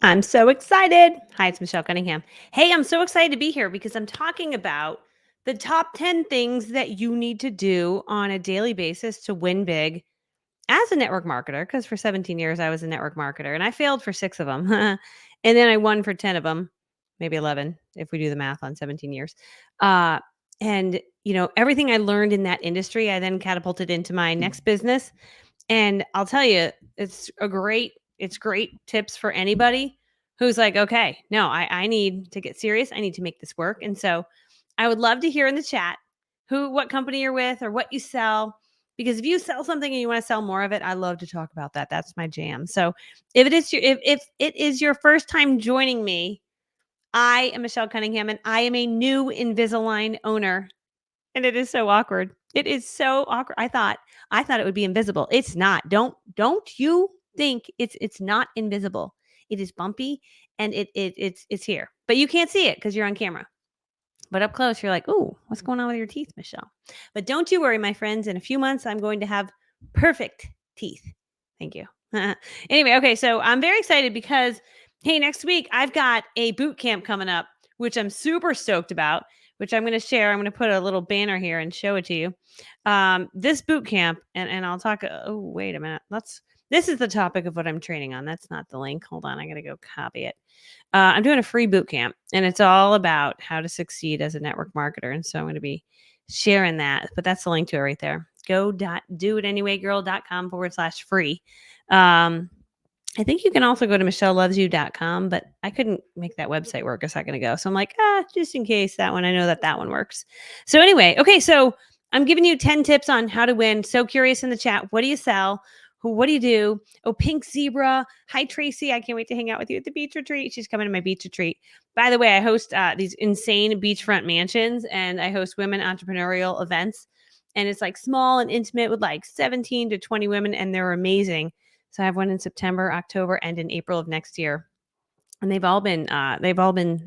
I'm so excited. Hi, it's Michelle Cunningham. Hey, I'm so excited to be here because I'm talking about the top 10 things that you need to do on a daily basis to win big as a network marketer. Because for 17 years, I was a network marketer and I failed for 6 of them. And then I won for 10 of them, maybe 11, if we do the math on 17 years. Uh, and everything I learned in that industry, I then catapulted into my next business. And I'll tell you, it's great tips for anybody who's like, okay, no, I need to get serious. I need to make this work. And so I would love to hear in the chat what company you're with or what you sell. Because if you sell something and you want to sell more of it, I love to talk about that. That's my jam. So if it is your first time joining me, I am Michelle Cunningham and I am a new Invisalign owner. And it is so awkward. It is so awkward. I thought it would be invisible. It's not. Don't you think it's not invisible. It is bumpy and it's here. But you can't see it because you're on camera. But up close, you're like, "Ooh, what's going on with your teeth, Michelle?" But don't you worry, my friends. In a few months, I'm going to have perfect teeth. Thank you. Anyway, okay, so I'm very excited because, hey, next week I've got a boot camp coming up, which I'm super stoked about, which I'm going to share. I'm going to put a little banner here and show it to you. This boot camp, and I'll talk. Oh, wait a minute. This is the topic of what I'm training on. That's not the link. Hold on. I got to go copy it. I'm doing a free boot camp, and it's all about how to succeed as a network marketer. And so I'm going to be sharing that, but that's the link to it right there. Go.doitanywaygirl.com/free. I think you can also go to michellelovesyou.com, but I couldn't make that website work a second ago. So I'm like, just in case that one, I know that one works. So anyway, okay, so I'm giving you 10 tips on how to win. So curious in the chat. What do you sell? What do you do? Oh, Pink Zebra. Hi, Tracy. I can't wait to hang out with you at the beach retreat. She's coming to my beach retreat. By the way, I host these insane beachfront mansions and I host women entrepreneurial events. And it's like small and intimate with like 17 to 20 women, and they're amazing. So I have one in September, October, and in April of next year. And they've all been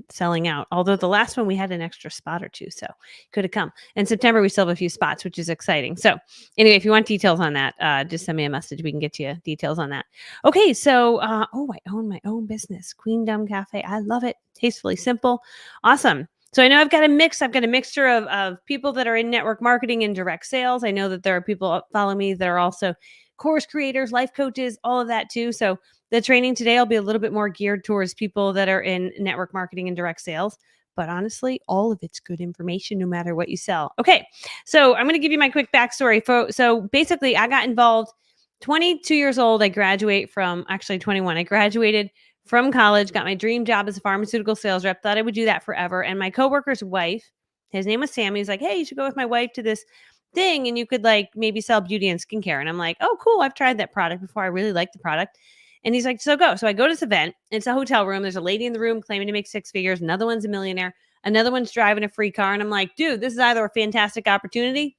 selling out. Although the last one we had an extra spot or two, so could have come. In September we still have a few spots, which is exciting. So anyway, if you want details on that, just send me a message. We can get you details on that. Okay, so I own my own business, Queendom Cafe. I love it. Tastefully simple, awesome. So I know I've got a mixture of people that are in network marketing and direct sales. I know that there are people follow me that are also course creators, life coaches, all of that too. So the training today will be a little bit more geared towards people that are in network marketing and direct sales. But honestly, all of it's good information no matter what you sell. Okay, so I'm going to give you my quick backstory. So basically, I got involved 22 years old. I graduate from, actually 21. I graduated from college, got my dream job as a pharmaceutical sales rep, thought I would do that forever. And my coworker's wife, his name was Sammy, he's like, hey, you should go with my wife to this thing and you could like maybe sell beauty and skincare. And I'm like, oh, cool. I've tried that product before. I really like the product. And he's like, so go. So I go to this event. It's a hotel room. There's a lady in the room claiming to make 6 figures. Another one's a millionaire. Another one's driving a free car. And I'm like, dude, this is either a fantastic opportunity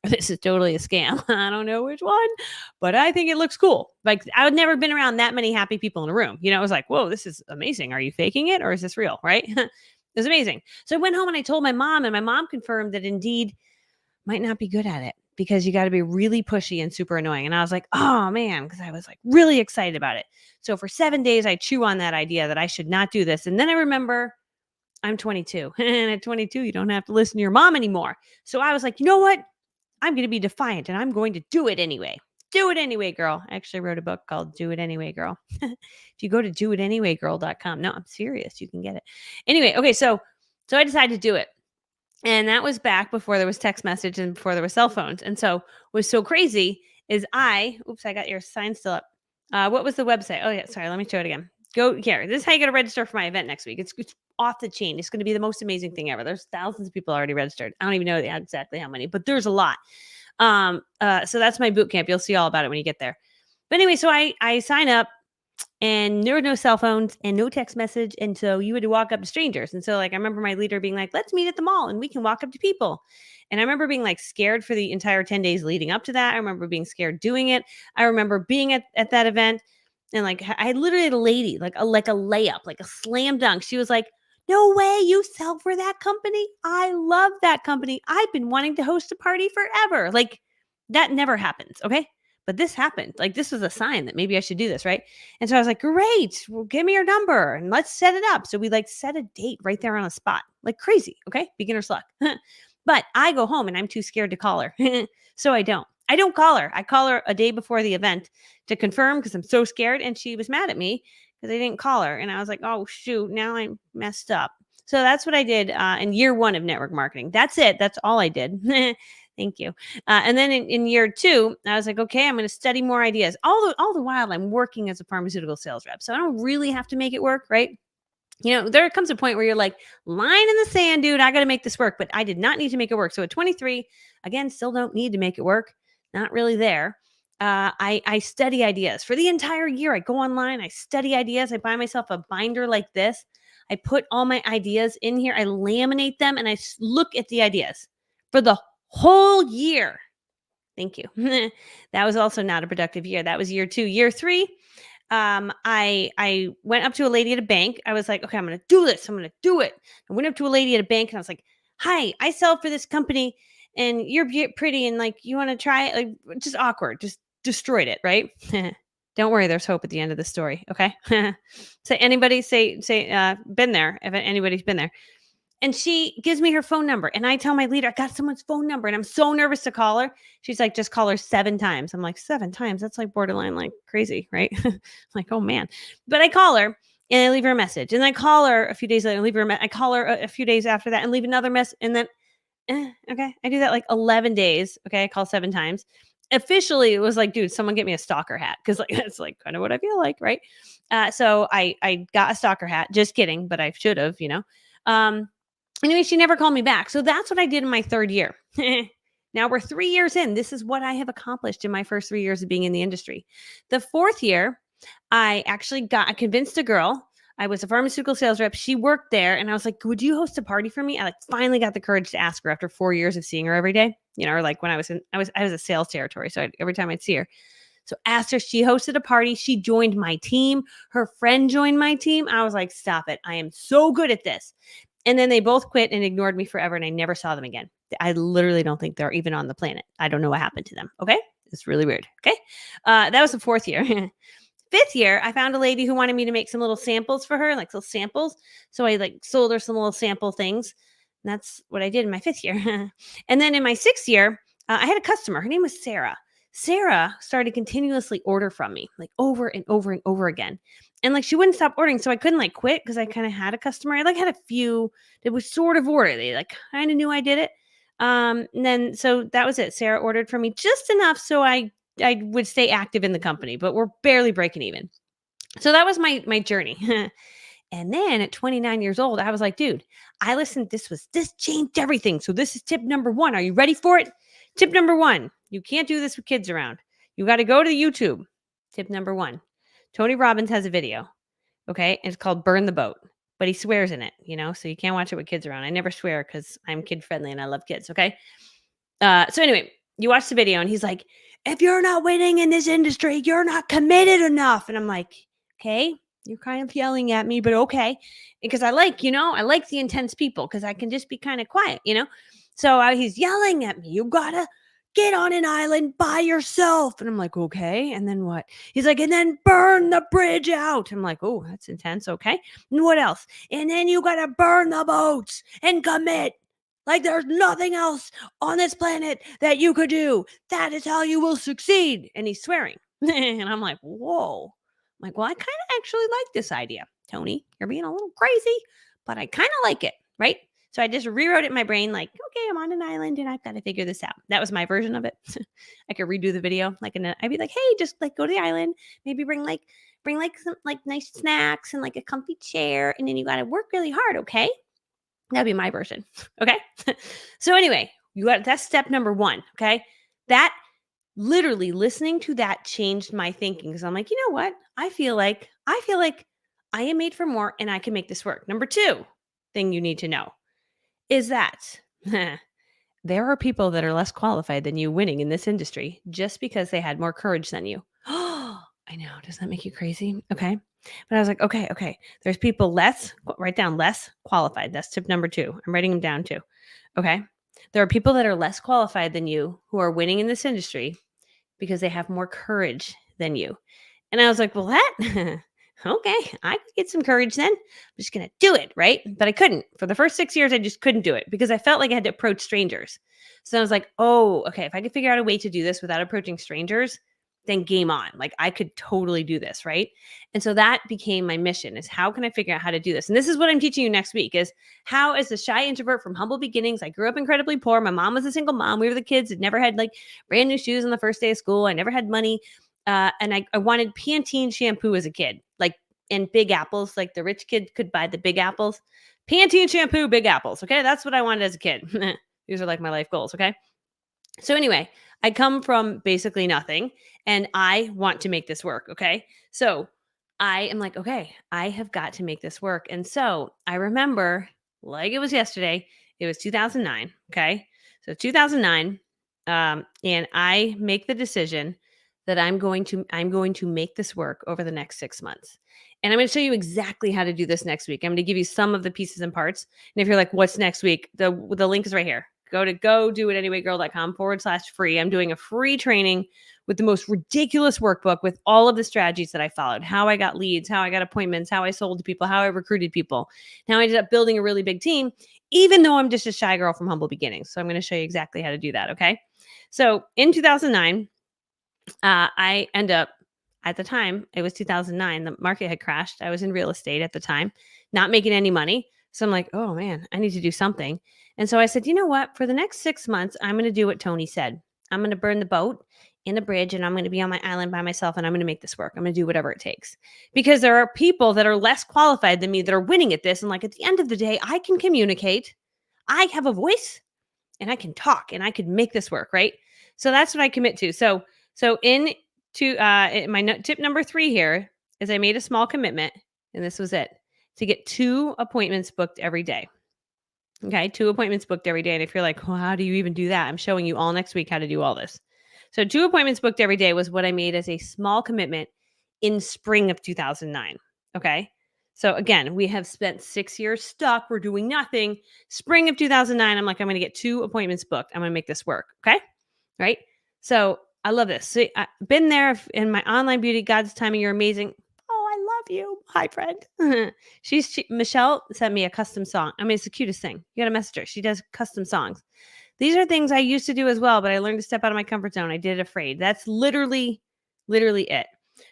or this is totally a scam. I don't know which one, but I think it looks cool. Like I had never been around that many happy people in a room. It was like, whoa, this is amazing. Are you faking it or is this real? Right? It was amazing. So I went home and I told my mom, and my mom confirmed that indeed might not be good at it because you got to be really pushy and super annoying. And I was like, oh man, because I was like really excited about it. So for 7 days, I chew on that idea that I should not do this. And then I remember I'm 22. And at 22, you don't have to listen to your mom anymore. So I was like, you know what? I'm going to be defiant and I'm going to do it anyway. Do it anyway, girl. I actually wrote a book called Do It Anyway, Girl. If you go to doitanyway.girl.com. No, I'm serious. You can get it. Anyway, okay, so I decided to do it. And that was back before there was text message and before there were cell phones. And so what's so crazy is I got your sign still up. What was the website? Oh yeah, sorry. Let me show it again. Go here. This is how you got to register for my event next week. It's off the chain. It's going to be the most amazing thing ever. There's thousands of people already registered. I don't even know exactly how many, but there's a lot. So that's my boot camp. You'll see all about it when you get there. But anyway, so I sign up. And there were no cell phones and no text message. And so you had to walk up to strangers. And so like, I remember my leader being like, let's meet at the mall and we can walk up to people. And I remember being like scared for the entire 10 days leading up to that. I remember being scared doing it. I remember being at that event. And like, I literally had a lady, like a layup, like a slam dunk. She was like, no way, you sell for that company? I love that company. I've been wanting to host a party forever. Like that never happens. Okay. but this happened. Like, this was a sign that maybe I should do this, right? And so I was like, great, well, give me your number and let's set it up. So we like set a date right there on the spot, like crazy. Okay. Beginner's luck. But I go home and I'm too scared to call her. So I don't. I don't call her. I call her a day before the event to confirm because I'm so scared. And she was mad at me because I didn't call her. And I was like, oh, shoot, now I'm messed up. So that's what I did in year 1 of network marketing. That's it. That's all I did. Thank you. And then in year 2, I was like, okay, I'm going to study more ideas. All the while, I'm working as a pharmaceutical sales rep. So I don't really have to make it work, right? There comes a point where you're like, line in the sand, dude, I got to make this work. But I did not need to make it work. So at 23, again, still don't need to make it work. Not really there. I study ideas for the entire year. I go online, I study ideas. I buy myself a binder like this. I put all my ideas in here. I laminate them and I look at the ideas for the whole year. Thank you. That was also not a productive year. That was year 2. Year 3, I went up to a lady at a bank. I was like, okay, I'm going to do this. I'm going to do it. I went up to a lady at a bank and I was like, hi, I sell for this company and you're pretty and like, you want to try it? Like, just awkward, just destroyed it. Right. Don't worry. There's hope at the end of the story. Okay. So anybody say, been there, if anybody's been there. And she gives me her phone number and I tell my leader, I got someone's phone number and I'm so nervous to call her. She's like, just call her 7 times. I'm like, 7 times? That's like borderline, like crazy, right? Like, oh man. But I call her and I leave her a message and I call her a few days later, I call her a few days after that and leave another message. And then, okay, I do that like 11 days. Okay. I call 7 times. Officially, it was like, dude, someone get me a stalker hat. Cause like, that's like kind of what I feel like. Right. So I got a stalker hat, just kidding, but I should have, Anyway, she never called me back. So that's what I did in my 3rd year. Now we're 3 years in. This is what I have accomplished in my first 3 years of being in the industry. The 4th year, I convinced a girl. I was a pharmaceutical sales rep. She worked there. And I was like, would you host a party for me? I finally got the courage to ask her after 4 years of seeing her every day, or like when I was a sales territory. So every time I'd see her. So asked her, she hosted a party. She joined my team. Her friend joined my team. I was like, stop it. I am so good at this. And then they both quit and ignored me forever. And I never saw them again. I literally don't think they're even on the planet. I don't know what happened to them. Okay. It's really weird. Okay. That was the 4th year. 5th year, I found a lady who wanted me to make some little samples for her, like little samples. So I sold her some little sample things. And that's what I did in my 5th year. And then in my 6th year, I had a customer. Her name was Sarah. Sarah started continuously order from me, like over and over and over again. And like she wouldn't stop ordering. So I couldn't like quit because I kind of had a customer. I like had a few that was sort of order. They like kind of knew I did it. And then so that was it. Sarah ordered from me just enough so I would stay active in the company, but we're barely breaking even. So that was my journey. And then at 29 years old, I was like, dude, I listened. This changed everything. So this is tip number 1. Are you ready for it? Tip number 1, you can't do this with kids around. You got to go to the YouTube. Tip number 1, Tony Robbins has a video. Okay. And it's called Burn the Boat, but he swears in it, so you can't watch it with kids around. I never swear because I'm kid friendly and I love kids. Okay. So anyway, you watch the video and he's like, if you're not winning in this industry, you're not committed enough. And I'm like, okay, you're kind of yelling at me, but okay. Because I like the intense people because I can just be kind of quiet, So he's yelling at me. You gotta get on an island by yourself. And I'm like, okay. And then what? He's like, and then burn the bridge out. I'm like, oh, that's intense. Okay. And what else? And then you gotta burn the boats and commit. Like there's nothing else on this planet that you could do. That is how you will succeed. And he's swearing. And I'm like, whoa. I'm like, well, I kind of actually like this idea. Tony, you're being a little crazy, but I kind of like it. Right. So I just rewrote it in my brain, like, okay, I'm on an island and I've got to figure this out. That was my version of it. I could redo the video. I'd be like, hey, just like go to the island, maybe bring some like nice snacks and like a comfy chair. And then you got to work really hard. Okay. That'd be my version. Okay. So anyway, that's step number 1. Okay. That literally listening to that changed my thinking. Cause I'm like, you know what? I feel like I am made for more and I can make this work. Number 2 thing you need to know is that there are people that are less qualified than you winning in this industry just because they had more courage than you. Oh, I know. Does that make you crazy? Okay. But I was like, okay. There's people write down less qualified. That's tip number 2. I'm writing them down too. Okay. There are people that are less qualified than you who are winning in this industry because they have more courage than you. And I was like, well, that, okay, I could get some courage then. I'm just going to do it. Right. But I couldn't. For the first 6 years, I just couldn't do it because I felt like I had to approach strangers. So I was like, oh, okay, if I could figure out a way to do this without approaching strangers, then game on. Like I could totally do this. Right. And so that became my mission is how can I figure out how to do this? And this is what I'm teaching you next week is how as a shy introvert from humble beginnings, I grew up incredibly poor. My mom was a single mom. We were the kids that never had like brand new shoes on the first day of school. I never had money. And I wanted Pantene shampoo as a kid, like in big apples, like the rich kid could buy the big apples. Pantene shampoo, big apples. Okay. That's what I wanted as a kid. These are like my life goals. Okay. So anyway, I come from basically nothing and I want to make this work. Okay. So I am like, okay, I have got to make this work. And so I remember like it was yesterday, it was 2009. Okay. So 2009. And I make the decision that I'm going to make this work over the next 6 months. And I'm going to show you exactly how to do this next week. I'm going to give you some of the pieces and parts. And if you're like, what's next week? The link is right here. Go to godoitanywayGirl.com/free. I'm doing a free training with the most ridiculous workbook with all of the strategies that I followed, how I got leads, how I got appointments, how I sold to people, how I recruited people. Now I ended up building a really big team, even though I'm just a shy girl from humble beginnings. So I'm going to show you exactly how to do that. Okay. So in 2009, I end up at the time, it was 2009. The market had crashed. I was in real estate at the time, not making any money. So I'm like, oh man, I need to do something. And so I said, you know what? For the next 6 months, I'm going to do what Tony said. I'm going to burn the boat in the bridge and I'm going to be on my island by myself and I'm going to make this work. I'm going to do whatever it takes because there are people that are less qualified than me that are winning at this. And like at the end of the day, I can communicate. I have a voice and I can talk and I could make this work. Right. So that's what I commit to. So my tip number 3 here is I made a small commitment, and this was it, to get 2 appointments booked every day. Okay, 2 appointments booked every day. And if you're like, well, how do you even do that? I'm showing you all next week how to do all this. So 2 appointments booked every day was what I made as a small commitment in spring of 2009. Okay. So again, we have spent 6 years stuck. We're doing nothing. Spring of 2009, I'm like, I'm going to get 2 appointments booked. I'm going to make this work. Okay. Right. So I love this. So I've been there in my online beauty. God's timing. You're amazing. Oh, I love you. Hi, friend. Michelle sent me a custom song. I mean, it's the cutest thing. You got to message her. She does custom songs. These are things I used to do as well, but I learned to step out of my comfort zone. I did it afraid. That's literally it.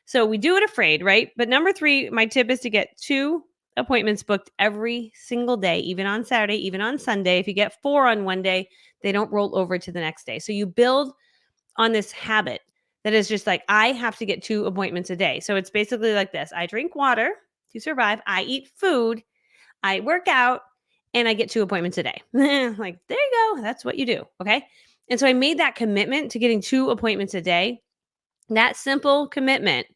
So we do it afraid, right? But number 3, my tip is to get 2 appointments booked every single day, even on Saturday, even on Sunday. If you get 4 on one day, they don't roll over to the next day. So you build on this habit that is just like, I have to get 2 appointments a day. So it's basically like this. I drink water to survive. I eat food. I work out and I get 2 appointments a day. Like, there you go. That's what you do. Okay. And so I made that commitment to getting 2 appointments a day. That simple commitment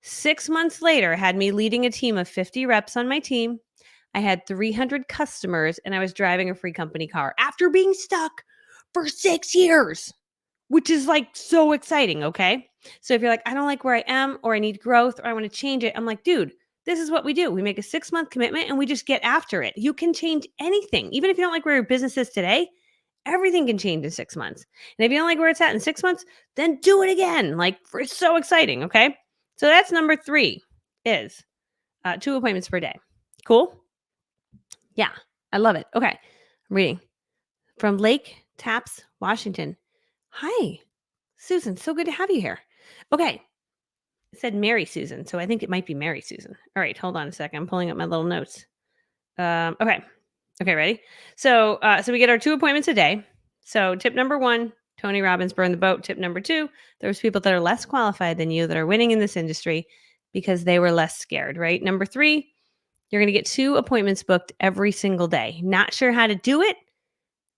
6 months later had me leading a team of 50 reps on my team. I had 300 customers and I was driving a free company car after being stuck for 6 years, which is like so exciting. Okay. So if you're like, I don't like where I am, or I need growth, or I want to change it, I'm like, dude, this is what we do. We make a 6-month commitment and we just get after it. You can change anything. Even if you don't like where your business is today, everything can change in 6 months. And if you don't like where it's at in 6 months, then do it again. Like, it's so exciting. Okay. So that's number 3 is 2 appointments per day. Cool. Yeah. I love it. Okay. I'm reading from Lake Taps, Washington. Hi, Susan. So good to have you here. Okay. It said Mary Susan, so I think it might be Mary Susan. All right, hold on a second. I'm pulling up my little notes. Okay. Okay, ready? So we get our 2 appointments a day. So tip number 1, Tony Robbins, burn the boat. Tip number 2, there's people that are less qualified than you that are winning in this industry because they were less scared, right? Number 3, you're going to get 2 appointments booked every single day. Not sure how to do it?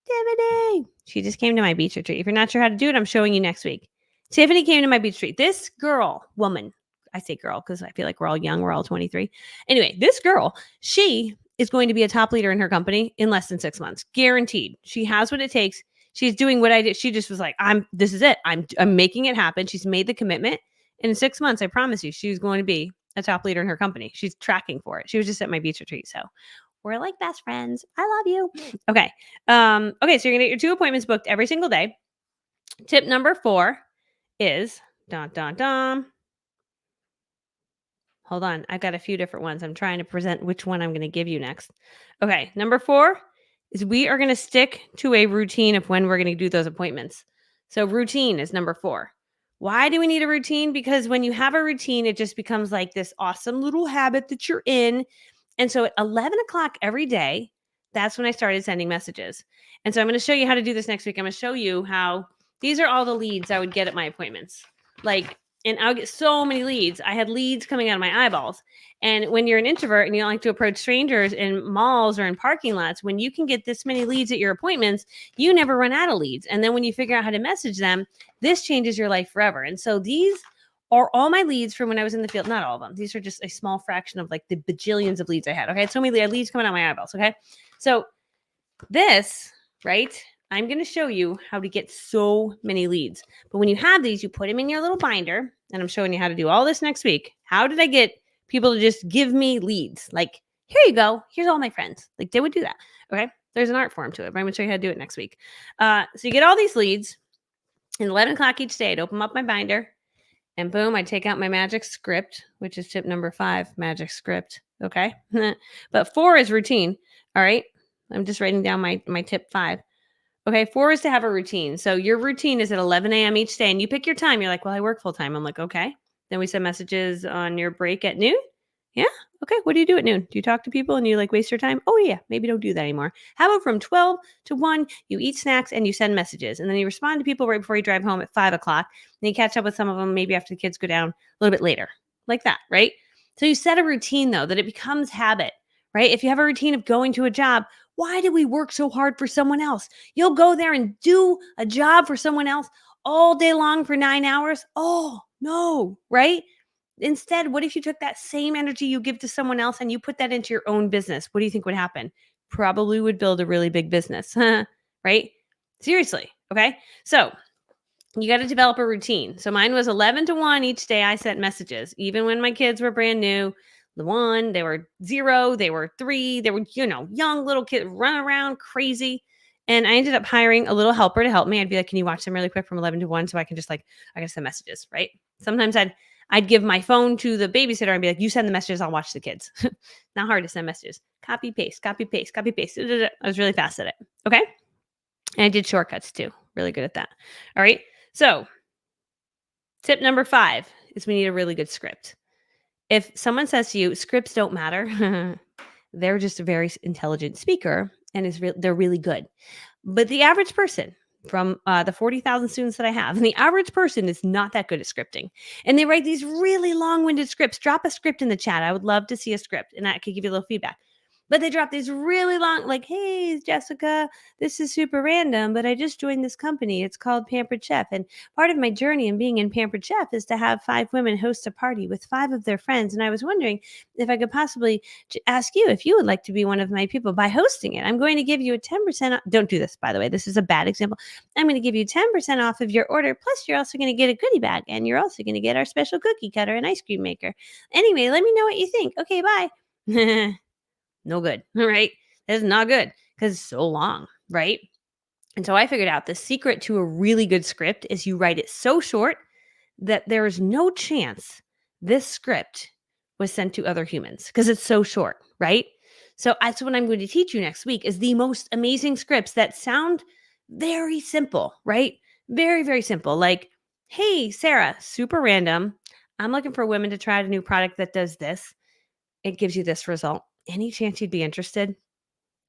Tiffany. She just came to my beach retreat. If you're not sure how to do it, I'm showing you next week. Tiffany came to my beach retreat. This woman, I say girl because I feel like we're all young. We're all 23. Anyway, this girl, she is going to be a top leader in her company in less than 6 months. Guaranteed. She has what it takes. She's doing what I did. She just was like, this is it. I'm making it happen. She's made the commitment. And in 6 months, I promise you, she's going to be a top leader in her company. She's tracking for it. She was just at my beach retreat. So we're like best friends. I love you. Okay. Okay. So you're going to get your 2 appointments booked every single day. Tip number 4 is dun dun dun. Hold on. I've got a few different ones. I'm trying to present which one I'm going to give you next. Okay. Number 4 is we are going to stick to a routine of when we're going to do those appointments. So, routine is number 4. Why do we need a routine? Because when you have a routine, it just becomes like this awesome little habit that you're in. And so, at 11 o'clock every day, that's when I started sending messages. And so, I'm going to show you how to do this next week. I'm going to show you how these are all the leads I would get at my appointments. Like, and I'll get so many leads. I had leads coming out of my eyeballs. And when you're an introvert and you don't like to approach strangers in malls or in parking lots, when you can get this many leads at your appointments, you never run out of leads. And then when you figure out how to message them, this changes your life forever. And so these are all my leads from when I was in the field. Not all of them. These are just a small fraction of like the bajillions of leads I had. Okay. So many leads coming out of my eyeballs. Okay. So this, right? I'm going to show you how to get so many leads. But when you have these, you put them in your little binder, and I'm showing you how to do all this next week. How did I get people to just give me leads? Like, here you go. Here's all my friends. Like, they would do that. Okay. There's an art form to it, but I'm going to show you how to do it next week. So you get all these leads, and 11 o'clock each day, I'd open up my binder, and boom, I'd take out my magic script, which is tip number 5, magic script. Okay. But 4 is routine. All right. I'm just writing down my tip 5. Okay, 4 is to have a routine. So your routine is at 11 a.m. each day, and you pick your time. You're like, well, I work full time. I'm like, okay. Then we send messages on your break at noon. Yeah. Okay. What do you do at noon? Do you talk to people and you like waste your time? Oh, yeah. Maybe don't do that anymore. How about from 12 to 1, you eat snacks and you send messages, and then you respond to people right before you drive home at 5 o'clock. And you catch up with some of them maybe after the kids go down a little bit later, like that, right? So you set a routine though that it becomes habit, right? If you have a routine of going to a job, why do we work so hard for someone else? You'll go there and do a job for someone else all day long for 9 hours. Oh, no, right? Instead, what if you took that same energy you give to someone else and you put that into your own business? What do you think would happen? Probably would build a really big business, right? Seriously. Okay. So you got to develop a routine. So mine was 11 to 1 each day. I sent messages, even when my kids were brand new. The 1, they were 0, they were 3, they were, young little kids running around crazy. And I ended up hiring a little helper to help me. I'd be like, can you watch them really quick from 11 to 1 so I can just I got to send messages, right? Sometimes I'd give my phone to the babysitter and be like, you send the messages, I'll watch the kids. Not hard to send messages. Copy, paste, copy, paste, copy, paste. I was really fast at it. Okay. And I did shortcuts too. Really good at that. All right. So tip number 5 is we need a really good script. If someone says to you, scripts don't matter, they're just a very intelligent speaker and they're really good. But the average person from the 40,000 students that I have, and the average person is not that good at scripting. And they write these really long-winded scripts. Drop a script in the chat. I would love to see a script, and I could give you a little feedback. But they drop these really long, like, hey, Jessica, this is super random, but I just joined this company. It's called Pampered Chef. And part of my journey in being in Pampered Chef is to have 5 women host a party with 5 of their friends. And I was wondering if I could possibly ask you if you would like to be one of my people by hosting it. I'm going to give you a 10% off. Don't do this, by the way. This is a bad example. I'm going to give you 10% off of your order. Plus, you're also going to get a goodie bag. And you're also going to get our special cookie cutter and ice cream maker. Anyway, let me know what you think. Okay, bye. No good. All right. That is not good because it's so long. Right. And so I figured out the secret to a really good script is you write it so short that there is no chance this script was sent to other humans because it's so short. Right. So that's what I'm going to teach you next week is the most amazing scripts that sound very simple. Right. Very, very simple. Like, hey, Sarah, super random. I'm looking for women to try out a new product that does this. It gives you this result. Any chance you'd be interested?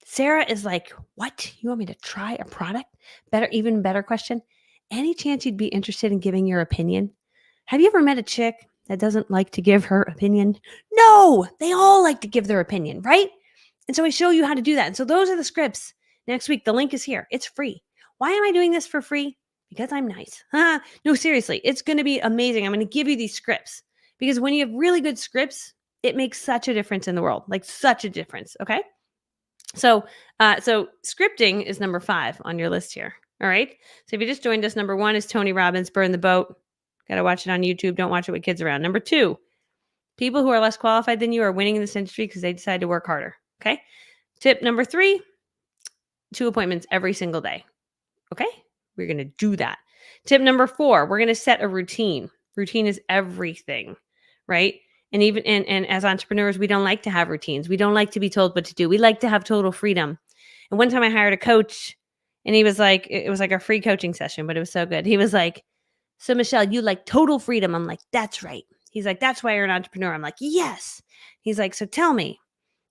Sarah is like, what? You want me to try a product? Even better question. Any chance you'd be interested in giving your opinion? Have you ever met a chick that doesn't like to give her opinion? No, they all like to give their opinion, right? And so I show you how to do that. And so those are the scripts. Next week, the link is here. It's free. Why am I doing this for free? Because I'm nice. No, seriously, it's going to be amazing. I'm going to give you these scripts because when you have really good scripts, it makes such a difference in the world, like such a difference. Okay. So scripting is number 5 on your list here. All right. So if you just joined us, number 1 is Tony Robbins, Burn the Boat. Got to watch it on YouTube. Don't watch it with kids around. Number 2, people who are less qualified than you are winning in this industry because they decide to work harder. Okay. Tip number 3, 2 appointments every single day. Okay. We're going to do that. Tip number 4, we're going to set a routine. Routine is everything, right? And even and as entrepreneurs, we don't like to have routines. We don't like to be told what to do. We like to have total freedom. And one time I hired a coach and he was like, it was like a free coaching session, but it was so good. He was like, "So Michelle, you like total freedom." I'm like, "That's right." He's like, "That's why you're an entrepreneur." I'm like, "Yes." He's like, "So tell me,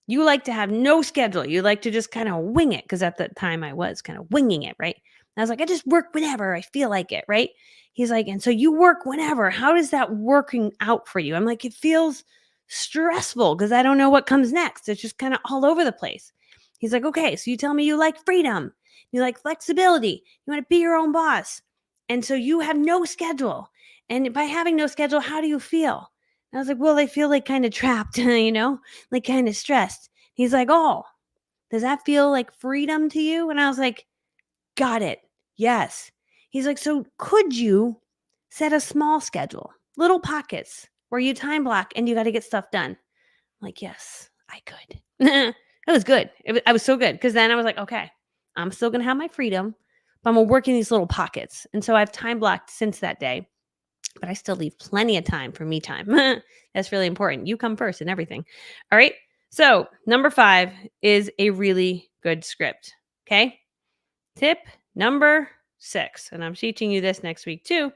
you like to have no schedule. You like to just kind of wing it." Because at the time I was kind of winging it, right? And I was like, "I just work whenever I feel like it," right? He's like, "And so you work whenever. How does that working out for you?" I'm like, "It feels stressful because I don't know what comes next. It's just kind of all over the place." He's like, "Okay, so you tell me you like freedom. You like flexibility. You want to be your own boss. And so you have no schedule. And by having no schedule, how do you feel?" And I was like, "Well, I feel like kind of trapped, like kind of stressed." He's like, "Oh, does that feel like freedom to you?" And I was like, "Got it. Yes." He's like, "So could you set a small schedule, little pockets where you time block and you got to get stuff done?" I'm like, "Yes, I could." It was good. I was so good because then I was like, "Okay, I'm still going to have my freedom, but I'm going to work in these little pockets." And so I've time blocked since that day, but I still leave plenty of time for me time. That's really important. You come first in everything. All right. So, number 5 is a really good script. Okay. Tip number 6, and I'm teaching you this next week too,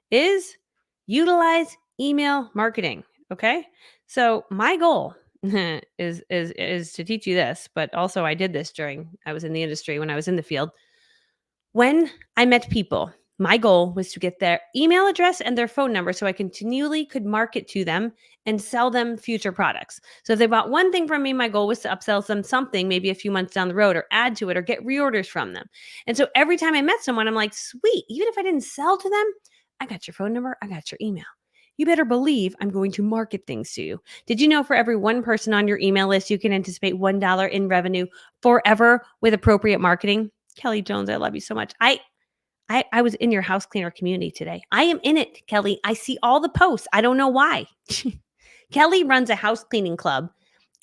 is utilize email marketing. Okay. So, my goal is to teach you this, but also I did this during I was in the industry when I was in the field. When I met people, my goal was to get their email address and their phone number so I continually could market to them and sell them future products. So if they bought one thing from me, my goal was to upsell them something maybe a few months down the road or add to it or get reorders from them. And so every time I met someone, I'm like, "Sweet, even if I didn't sell to them, I got your phone number, I got your email. You better believe I'm going to market things to you." Did you know for every one person on your email list, you can anticipate $1 in revenue forever with appropriate marketing? Kelly Jones, I love you so much. I was in your house cleaner community today. I am in it, Kelly. I see all the posts. I don't know why. Kelly runs a house cleaning club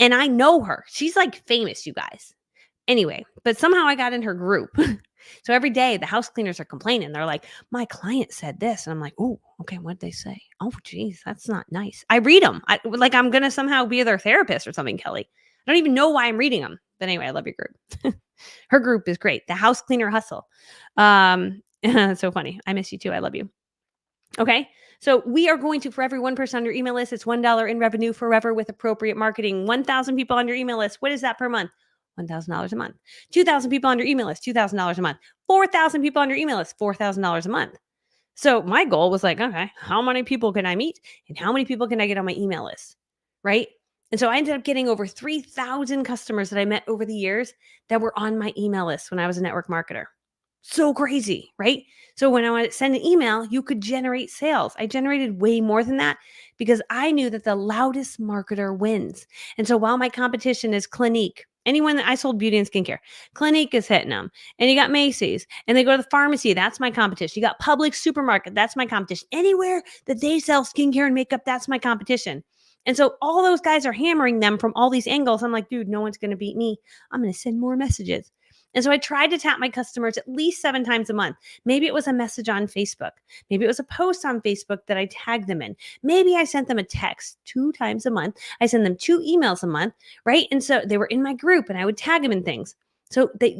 and I know her. She's like famous, you guys. Anyway, but somehow I got in her group. So every day the house cleaners are complaining. They're like, "My client said this." And I'm like, "Oh, okay. What'd they say? Oh, geez, that's not nice." I read them. Like I'm going to somehow be their therapist or something, Kelly. I don't even know why I'm reading them. But anyway, I love your group. Her group is great. The House Cleaner Hustle. It's so funny. I miss you too. I love you. Okay. So we are going to, for every one person on your email list, it's $1 in revenue forever with appropriate marketing. 1,000 people on your email list. What is that per month? $1,000 a month. 2,000 people on your email list, $2,000 a month. 4,000 people on your email list, $4,000 a month. So my goal was like, okay, how many people can I meet and how many people can I get on my email list? Right. And so I ended up getting over 3,000 customers that I met over the years that were on my email list when I was a network marketer. So crazy, right? So when I would send an email, you could generate sales. I generated way more than that because I knew that the loudest marketer wins. And so while my competition is Clinique, anyone that I sold beauty and skincare, Clinique is hitting them. And you got Macy's and they go to the pharmacy. That's my competition. You got Publix supermarket. That's my competition. Anywhere that they sell skincare and makeup, that's my competition. And so all those guys are hammering them from all these angles. I'm like, dude, no one's going to beat me. I'm going to send more messages. And so I tried to tap my customers at least 7 times a month. Maybe it was a message on Facebook. Maybe it was a post on Facebook that I tagged them in. Maybe I sent them a text 2 times a month. I sent them 2 emails a month, right? And so they were in my group and I would tag them in things. So that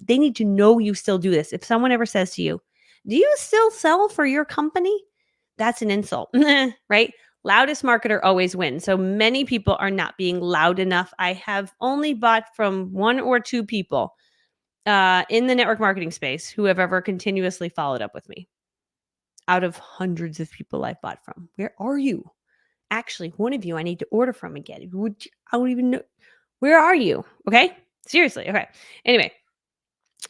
they need to know you still do this. If someone ever says to you, "Do you still sell for your company?" That's an insult, right? Loudest marketer always wins. So many people are not being loud enough. I have only bought from 1 or 2 people in the network marketing space who have ever continuously followed up with me out of hundreds of people I've bought from. Where are you? Actually, one of you I need to order from again. I don't even know. Where are you? Okay. Seriously. Okay. Anyway,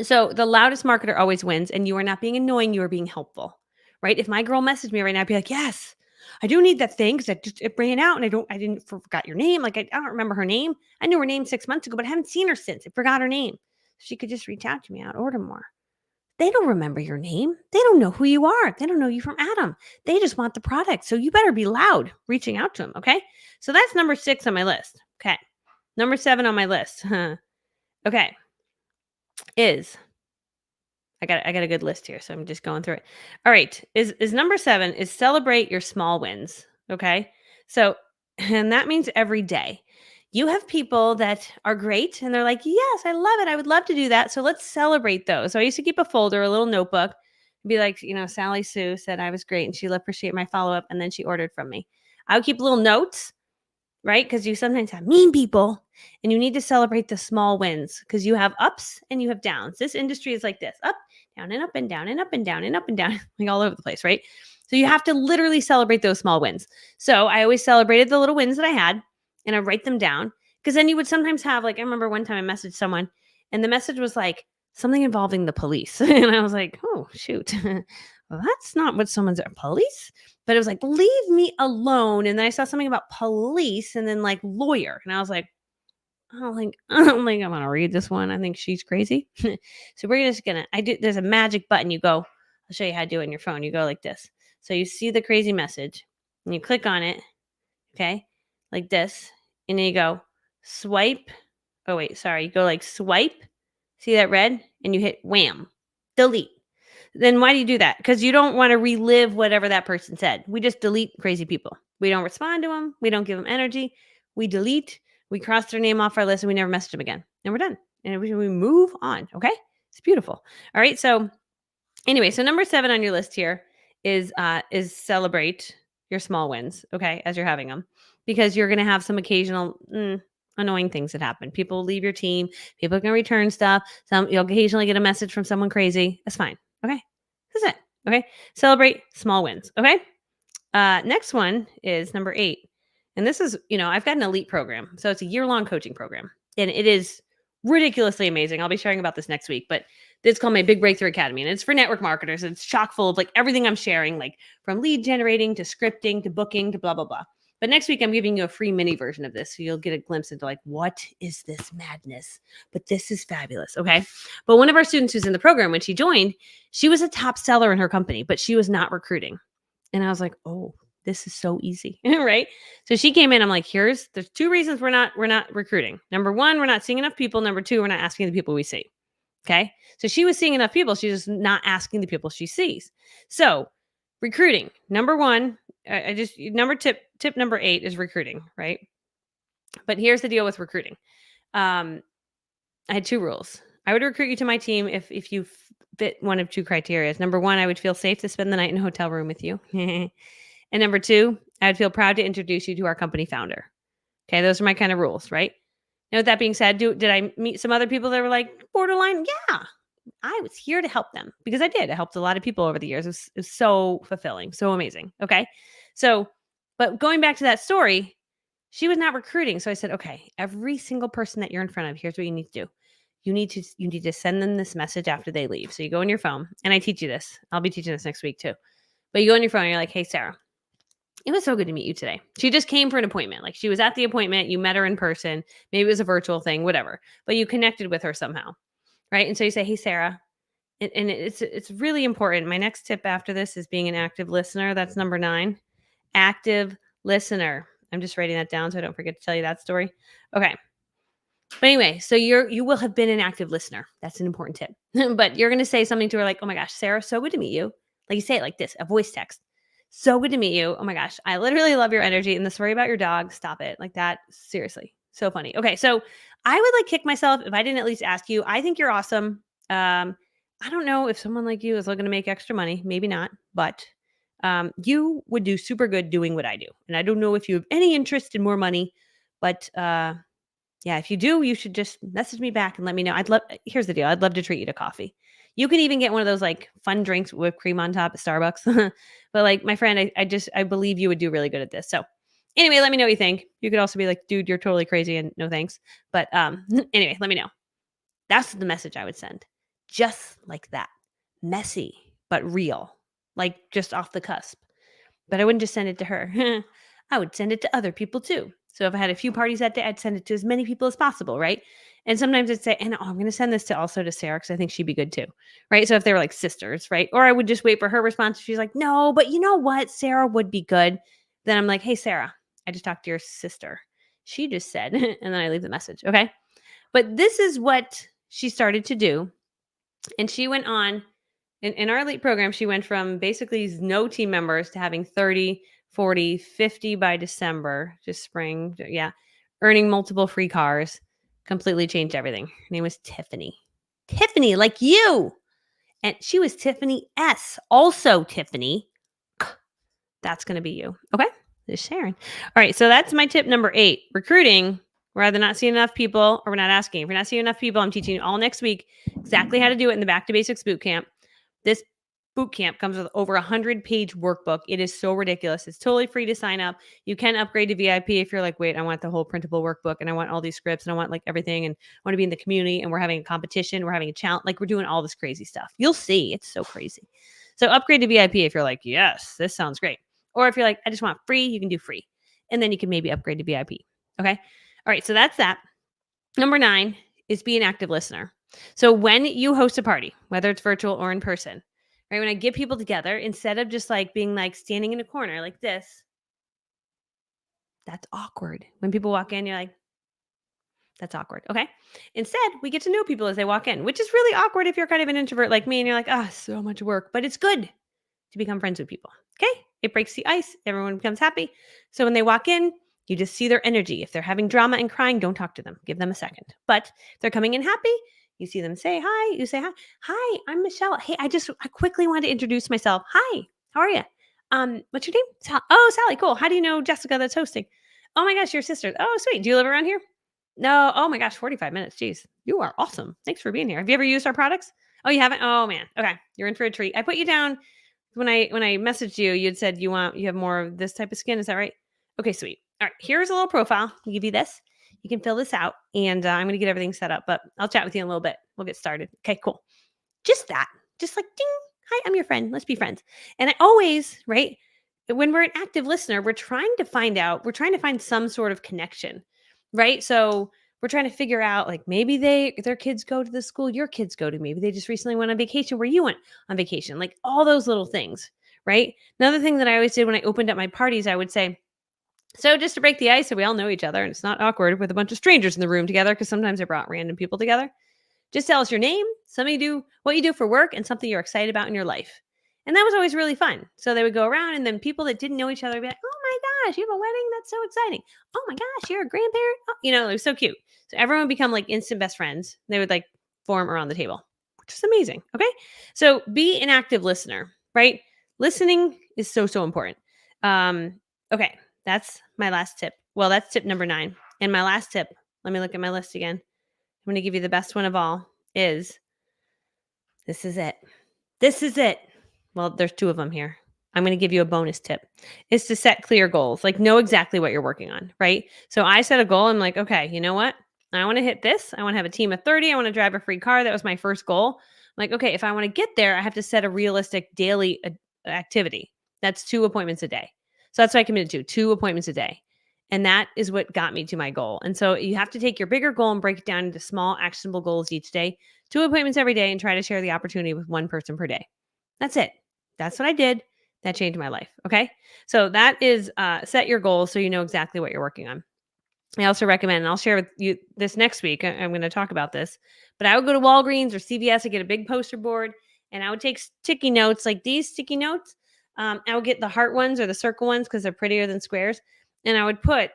so the loudest marketer always wins, and you are not being annoying. You are being helpful, right? If my girl messaged me right now, I'd be like, "Yes, I do need that thing because it ran out, and I didn't forgot your name. Like I don't remember her name. I knew her name 6 months ago, but I haven't seen her since. I forgot her name. She could just reach out to me. I'd order more. They don't remember your name. They don't know who you are. They don't know you from Adam. They just want the product. So you better be loud reaching out to them. Okay. So that's number 6 on my list. Okay. Number 7 on my list. Okay. Is I got a good list here, so I'm just going through it. All right, is number 7 is celebrate your small wins, okay? So, and that means every day. You have people that are great and they're like, "Yes, I love it. I would love to do that." So let's celebrate those. So I used to keep a folder, a little notebook, be like, Sally Sue said I was great and she'll appreciate my follow-up and then she ordered from me. I would keep little notes, right? Because you sometimes have mean people and you need to celebrate the small wins because you have ups and you have downs. This industry is like this: up, down, and up, and down, and up, and down, and up, and down, like all over the place, right? So you have to literally celebrate those small wins. So I always celebrated the little wins that I had and I write them down because then you would sometimes have, like, I remember one time I messaged someone and the message was like something involving the police. And I was like, oh, shoot. Well, that's not what someone's police. But it was like, leave me alone. And then I saw something about police and then like lawyer. And I was like, I don't think I'm gonna read this one. I think she's crazy. So we're just gonna there's a magic button. You go, I'll show you how to do it on your phone. You go like this. So you see the crazy message and you click on it, okay? Like this. And then you go swipe. Oh wait, sorry. You go like swipe. See that red? And you hit wham. Delete. Then why do you do that? Because you don't want to relive whatever that person said. We just delete crazy people. We don't respond to them. We don't give them energy. We delete. We cross their name off our list and we never message them again. And we're done. And we move on. Okay. It's beautiful. All right. So anyway, so number 7 on your list here is celebrate your small wins. Okay. As you're having them, because you're going to have some occasional annoying things that happen. People leave your team. People can return stuff. You'll occasionally get a message from someone crazy. That's fine. Okay. That's it. Okay. Celebrate small wins. Okay. Next one is number 8. And this is, I've got an elite program. So it's a year-long coaching program. And it is ridiculously amazing. I'll be sharing about this next week, but it's called my Big Breakthrough Academy. And it's for network marketers. It's chock full of like everything I'm sharing, like from lead generating to scripting to booking to blah, blah, blah. But next week, I'm giving you a free mini version of this. So you'll get a glimpse into like, what is this madness? But this is fabulous. Okay. But one of our students who's in the program, when she joined, she was a top seller in her company, but she was not recruiting. And I was like, oh, this is so easy. Right. So she came in. I'm like, there's 2 reasons we're not recruiting. Number 1, we're not seeing enough people. Number 2, we're not asking the people we see. Okay. So she was seeing enough people. She's just not asking the people she sees. So recruiting, number 1, tip number 8 is recruiting. Right. But here's the deal with recruiting. I had 2 rules. I would recruit you to my team if you fit one of 2 criteria. Number 1, I would feel safe to spend the night in a hotel room with you. And number 2, I would feel proud to introduce you to our company founder. Okay, those are my kind of rules, right? Now, with that being said, did I meet some other people that were like borderline? Yeah, I was here to help them because I did. I helped a lot of people over the years. It was so fulfilling, so amazing. Okay, so, but going back to that story, she was not recruiting. So I said, okay, every single person that you're in front of, here's what you need to do. You need to send them this message after they leave. So you go on your phone, and I teach you this. I'll be teaching this next week too. But you go on your phone, and you're like, hey, Sarah, it was so good to meet you today. She just came for an appointment. Like she was at the appointment. You met her in person. Maybe it was a virtual thing, whatever. But you connected with her somehow, right? And so you say, hey, Sarah. And it's really important. My next tip after this is being an active listener. That's number 9. Active listener. I'm just writing that down so I don't forget to tell you that story. Okay. But anyway, so you will have been an active listener. That's an important tip. But you're going to say something to her like, oh my gosh, Sarah, so good to meet you. Like you say it like this, a voice text. So good to meet you. Oh my gosh, I literally love your energy and the story about your dog. Stop it. Like that. Seriously. So funny. Okay. So I would like kick myself if I didn't at least ask you. I think you're awesome. I don't know if someone like you is looking to make extra money. Maybe not, but you would do super good doing what I do. And I don't know if you have any interest in more money, but yeah, if you do, you should just message me back and let me know. Here's the deal. I'd love to treat you to coffee. You can even get one of those like fun drinks with cream on top at Starbucks. But like my friend, I believe you would do really good at this. So anyway, let me know what you think. You could also be like, dude, you're totally crazy and no thanks. But anyway, let me know. That's the message I would send. Just like that. Messy, but real. Like just off the cusp. But I wouldn't just send it to her. I would send it to other people too. So if I had a few parties that day, I'd send it to as many people as possible, right? And sometimes I'd say, and I'm going to send this to also to Sarah because I think she'd be good too, right? So if they were like sisters, right? Or I would just wait for her response. She's like, no, but you know what? Sarah would be good. Then I'm like, hey, Sarah, I just talked to your sister. She just said, and then I leave the message, okay? But this is what she started to do. And she went on In our elite program, she went from basically no team members to having 30, 40, 50 by December, just spring. Yeah. Earning multiple free cars, completely changed everything. Her name was Tiffany. Tiffany, like you. And she was Tiffany S. Also Tiffany. That's going to be you. Okay. Just sharing. All right. So that's my tip number 8. Recruiting. We're either not seeing enough people or we're not asking. If you're not seeing enough people, I'm teaching you all next week exactly how to do it in the Back to Basics boot camp. This boot camp comes with over 100-page workbook. It is so ridiculous. It's totally free to sign up. You can upgrade to VIP if you're like, wait, I want the whole printable workbook and I want all these scripts and I want like everything and I want to be in the community and we're having a competition. We're having a challenge. Like we're doing all this crazy stuff. You'll see. It's so crazy. So upgrade to VIP if you're like, yes, this sounds great. Or if you're like, I just want free, you can do free. And then you can maybe upgrade to VIP. Okay. All right. So that's that. Number 9 is be an active listener. So when you host a party, whether it's virtual or in person, right? When I get people together, instead of just like being like standing in a corner like this, that's awkward. When people walk in, you're like, that's awkward. Okay. Instead, we get to know people as they walk in, which is really awkward if you're kind of an introvert like me and you're like, ah, so much work, but it's good to become friends with people. Okay. It breaks the ice. Everyone becomes happy. So when they walk in, you just see their energy. If they're having drama and crying, don't talk to them. Give them a second. But if they're coming in happy, you see them say hi. You say hi. Hi, I'm Michelle. Hey, I quickly wanted to introduce myself. Hi, how are you? What's your name? Oh, Sally. Cool. How do you know Jessica that's hosting? Oh my gosh, your sister. Oh, sweet. Do you live around here? No. Oh my gosh, 45 minutes. Jeez. You are awesome. Thanks for being here. Have you ever used our products? Oh, you haven't? Oh man. Okay. You're in for a treat. I put you down when I messaged you, you'd said you have more of this type of skin. Is that right? Okay, sweet. All right, here's a little profile. I'll give you this. You can fill this out, and I'm going to get everything set up. But I'll chat with you in a little bit. We'll get started. Okay, cool. Just that. Just like ding. Hi, I'm your friend. Let's be friends. And I always right when we're an active listener, we're trying to find some sort of connection, right? So we're trying to figure out like maybe their kids go to the school your kids go to. Maybe they just recently went on vacation where you went on vacation. Like all those little things, right? Another thing that I always did when I opened up my parties, I would say, so just to break the ice so we all know each other and it's not awkward with a bunch of strangers in the room together, because sometimes I brought random people together. Just tell us your name, what you do for work, and something you're excited about in your life. And that was always really fun. So they would go around, and then people that didn't know each other would be like, oh my gosh, you have a wedding? That's so exciting. Oh my gosh, you're a grandparent? Oh, it was so cute. So everyone would become like instant best friends. They would like form around the table, which is amazing. Okay. So be an active listener, right? Listening is so, so important. Okay. That's my last tip. Well, that's tip number 9. And my last tip, let me look at my list again. I'm going to give you the best one of all is this is it. This is it. Well, there's 2 of them here. I'm going to give you a bonus tip is to set clear goals, like know exactly what you're working on, right? So I set a goal. I'm like, okay, you know what? I want to hit this. I want to have a team of 30. I want to drive a free car. That was my first goal. I'm like, okay, if I want to get there, I have to set a realistic daily activity. That's 2 appointments a day. So that's what I committed to, 2 appointments a day. And that is what got me to my goal. And so you have to take your bigger goal and break it down into small, actionable goals each day, 2 appointments every day, and try to share the opportunity with 1 person per day. That's it. That's what I did. That changed my life. Okay. So that is set your goals so you know exactly what you're working on. I also recommend, and I'll share with you this next week. I'm going to talk about this, but I would go to Walgreens or CVS and get a big poster board, and I would take sticky notes like these sticky notes. I would get the heart ones or the circle ones because they're prettier than squares. And I would put,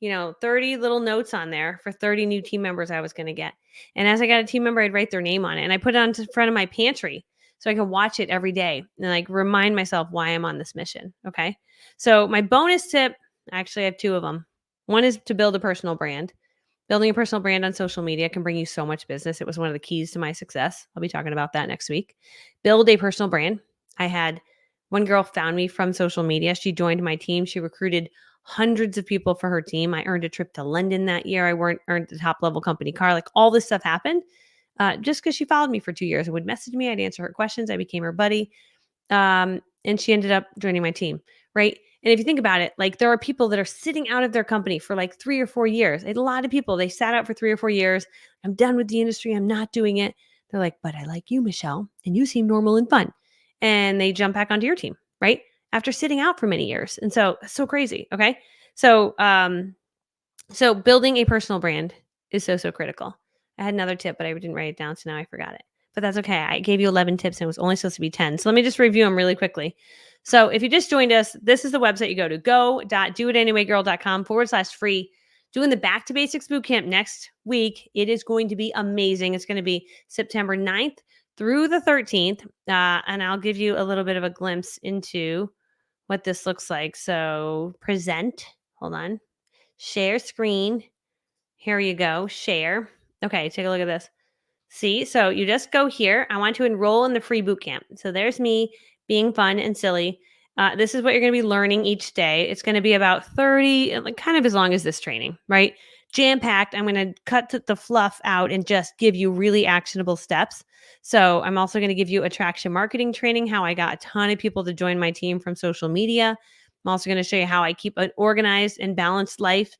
30 little notes on there for 30 new team members I was going to get. And as I got a team member, I'd write their name on it, and I put it on front of my pantry so I can watch it every day and like remind myself why I'm on this mission. Okay. So my bonus tip, actually I have 2 of them. One is to build a personal brand. Building a personal brand on social media can bring you so much business. It was one of the keys to my success. I'll be talking about that next week. Build a personal brand. I had one girl found me from social media. She joined my team. She recruited hundreds of people for her team. I earned a trip to London that year. I earned the top level company car. Like all this stuff happened just because she followed me for 2 years and would message me. I'd answer her questions. I became her buddy. And she ended up joining my team, right? And if you think about it, like there are people that are sitting out of their company for like 3 or 4 years. A lot of people, they sat out for 3 or 4 years. I'm done with the industry. I'm not doing it. They're like, but I like you, Michelle, and you seem normal and fun. And they jump back onto your team, right? After sitting out for many years. And so it's so crazy. Okay. So, so building a personal brand is so, so critical. I had another tip, but I didn't write it down. So now I forgot it. but that's okay. I gave you 11 tips and it was only supposed to be 10. So let me just review them really quickly. So if you just joined us, this is the website you go to, go.doitanywaygirl.com/free. Doing the Back to Basics Bootcamp next week. It is going to be amazing. It's going to be September 9th through the 13th. And I'll give you a little bit of a glimpse into what this looks like. So present, hold on, share screen. Here you go, share. Okay, take a look at this. See, so you just go here. I want to enroll in the free bootcamp. So there's me being fun and silly. This is what you're going to be learning each day. It's going to be about 30, like kind of as long as this training, right? Jam packed. I'm going to cut the fluff out and just give you really actionable steps. So I'm also going to give you attraction marketing training, how I got a ton of people to join my team from social media. I'm also going to show you how I keep an organized and balanced life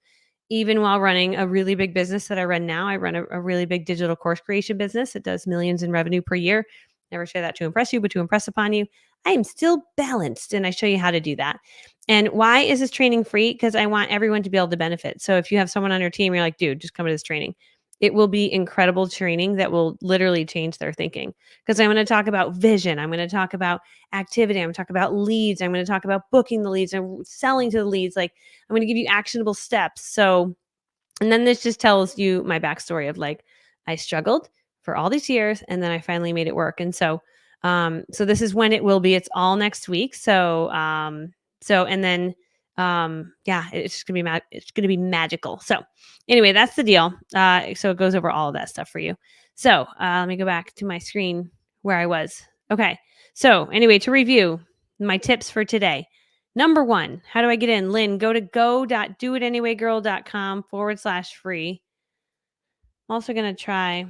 even while running a really big business that I run now. I run a really big digital course creation business. It does millions in revenue per year. Never share that to impress you, but to impress upon you. I am still balanced, and I show you how to do that. And why is this training free? Because I want everyone to be able to benefit. So if you have someone on your team, you're like, dude, just come to this training. It will be incredible training that will literally change their thinking. Because I'm going to talk about vision. I'm going to talk about activity. I'm going to talk about leads. I'm going to talk about booking the leads and selling to the leads. Like, I'm going to give you actionable steps. So, and then this just tells you my backstory of like, I struggled for all these years and then I finally made it work. And so this is when it will be. It's all next week. And then, yeah, it's just gonna be it's gonna be magical. So anyway, that's the deal. So it goes over all of that stuff for you. So let me go back to my screen where I was. Okay. So anyway, to review my tips for today. Number 1, how do I get in? Lynn, go to go.doitanywaygirl.com/free. I'm also going to try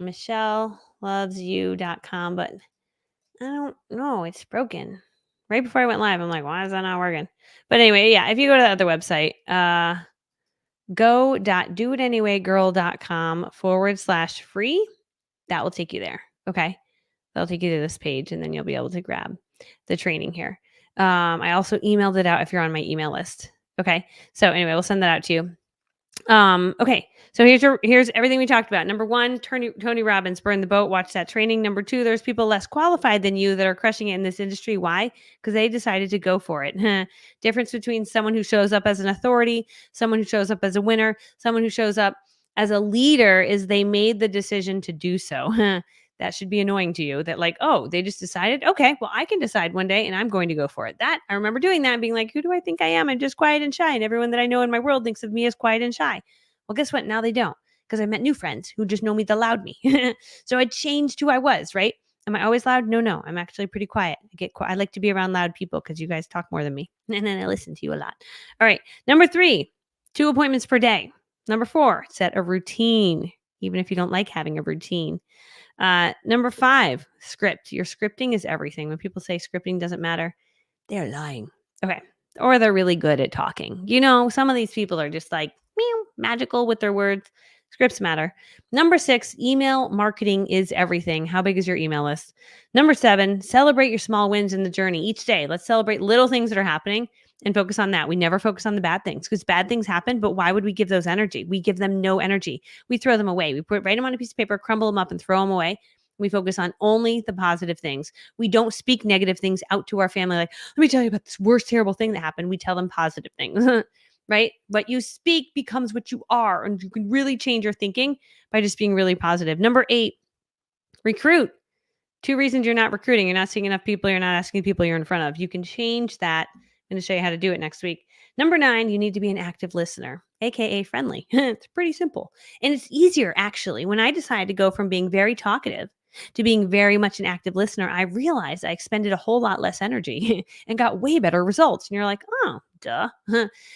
michellelovesyou.com, but I don't know. It's broken. Right before I went live, I'm like, why is that not working? But anyway, yeah, if you go to the other website, go.doitanywaygirl.com/free, that will take you there. Okay. That'll take you to this page and then you'll be able to grab the training here. I also emailed it out if you're on my email list. Okay. So anyway, we'll send that out to you. Okay. So here's everything we talked about. Number 1, Tony Robbins, burn the boat, watch that training. Number 2, there's people less qualified than you that are crushing it in this industry. Why? Because they decided to go for it. Difference between someone who shows up as an authority, someone who shows up as a winner, someone who shows up as a leader is they made the decision to do so. That should be annoying to you that like, oh, they just decided, okay, well, I can decide one day and I'm going to go for it. That I remember doing that and being like, who do I think I am? I'm just quiet and shy. And everyone that I know in my world thinks of me as quiet and shy. Well, guess what? Now they don't because I met new friends who just know me the loud me. So I changed who I was, right? Am I always loud? No. I'm actually pretty quiet. I like to be around loud people because you guys talk more than me. And then I listen to you a lot. All right. Number 3, 2 appointments per day. Number 4, set a routine, even if you don't like having a routine. Number 5, script. Your scripting is everything. When people say scripting doesn't matter, they're lying. Okay. Or they're really good at talking. You know, some of these people are just like meow, magical with their words. Scripts matter. Number 6, email marketing is everything. How big is your email list? Number 7, celebrate your small wins in the journey each day. Let's celebrate little things that are happening and focus on that. We never focus on the bad things because bad things happen, but why would we give those energy? We give them no energy. We throw them away. We write them on a piece of paper, crumble them up and throw them away. We focus on only the positive things. We don't speak negative things out to our family. Like, let me tell you about this worst, terrible thing that happened. We tell them positive things, right? What you speak becomes what you are. And you can really change your thinking by just being really positive. Number 8, recruit. 2 reasons you're not recruiting. You're not seeing enough people. You're not asking people you're in front of. You can change that. I'm going to show you how to do it next week. Number 9, you need to be an active listener, AKA friendly. It's pretty simple. And it's easier, actually. When I decided to go from being very talkative to being very much an active listener, I realized I expended a whole lot less energy and got way better results. And you're like, oh, duh.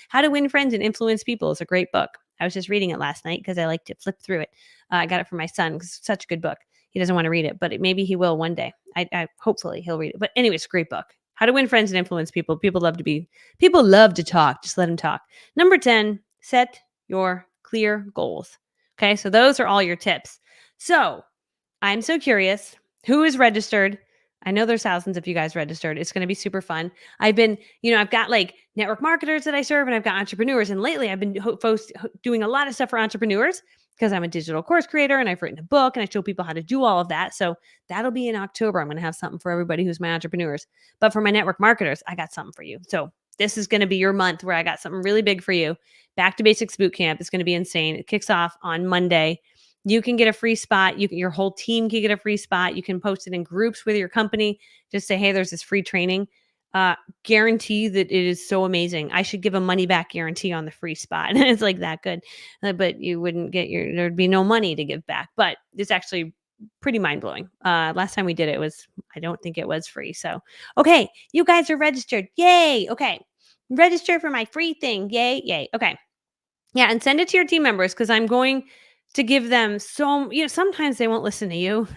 How to Win Friends and Influence People is a great book. I was just reading it last night because I like to flip through it. I got it for my son because it's such a good book. He doesn't want to read it, but maybe he will one day. I hopefully he'll read it. But anyway, it's a great book. How to Win Friends and Influence People. People love to talk. Just let them talk. Number 10, set your clear goals. Okay, so those are all your tips. So I'm so curious. Who is registered? I know there's thousands of you guys registered. It's going to be super fun. I've got like network marketers that I serve and I've got entrepreneurs. And lately I've been doing a lot of stuff for entrepreneurs because I'm a digital course creator and I've written a book and I show people how to do all of that. So that'll be in October. I'm going to have something for everybody who's my entrepreneurs. But for my network marketers, I got something for you. So this is going to be your month where I got something really big for you. Back to Basics Bootcamp. It's going to be insane. It kicks off on Monday. You can get a free spot. Your whole team can get a free spot. You can post it in groups with your company. Just say, hey, there's this free training. Guarantee that it is so amazing. I should give a money back guarantee on the free spot. It's like that good. But you wouldn't get there'd be no money to give back. But it's actually pretty mind blowing. Last time we did it was, I don't think it was free. So, okay, you guys are registered. Yay. Okay. Register for my free thing. Yay. Yay. Okay. Yeah. And send it to your team members because I'm going to give them sometimes they won't listen to you.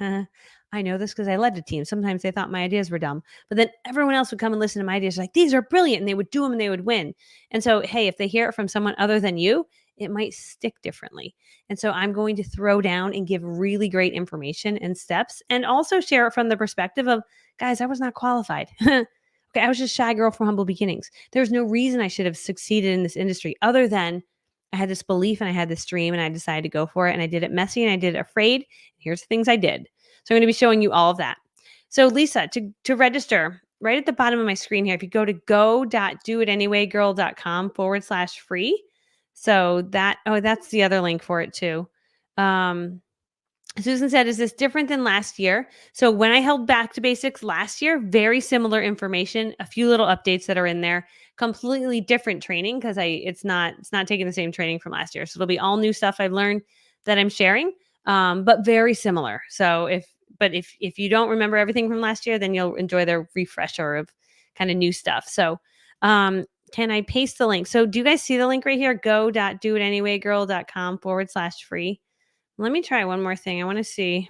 I know this because I led a team. Sometimes they thought my ideas were dumb, but then everyone else would come and listen to my ideas like, these are brilliant. And they would do them and they would win. And so, hey, if they hear it from someone other than you, it might stick differently. And so I'm going to throw down and give really great information and steps and also share it from the perspective of, guys, I was not qualified. Okay, I was just shy girl from humble beginnings. There's no reason I should have succeeded in this industry other than I had this belief and I had this dream and I decided to go for it and I did it messy and I did it afraid. Here's the things I did. So I'm going to be showing you all of that. So Lisa, to register, right at the bottom of my screen here, if you go to go.doitanyway.com/free. So that's the other link for it too. Susan said, is this different than last year? So when I held Back to Basics last year, very similar information, a few little updates that are in there, completely different training because it's not taking the same training from last year. So it'll be all new stuff I've learned that I'm sharing, but very similar. So if you don't remember everything from last year, then you'll enjoy the refresher of kind of new stuff. So can I paste the link? So do you guys see the link right here? go.doitanyway.com/free. Let me try one more thing. I want to see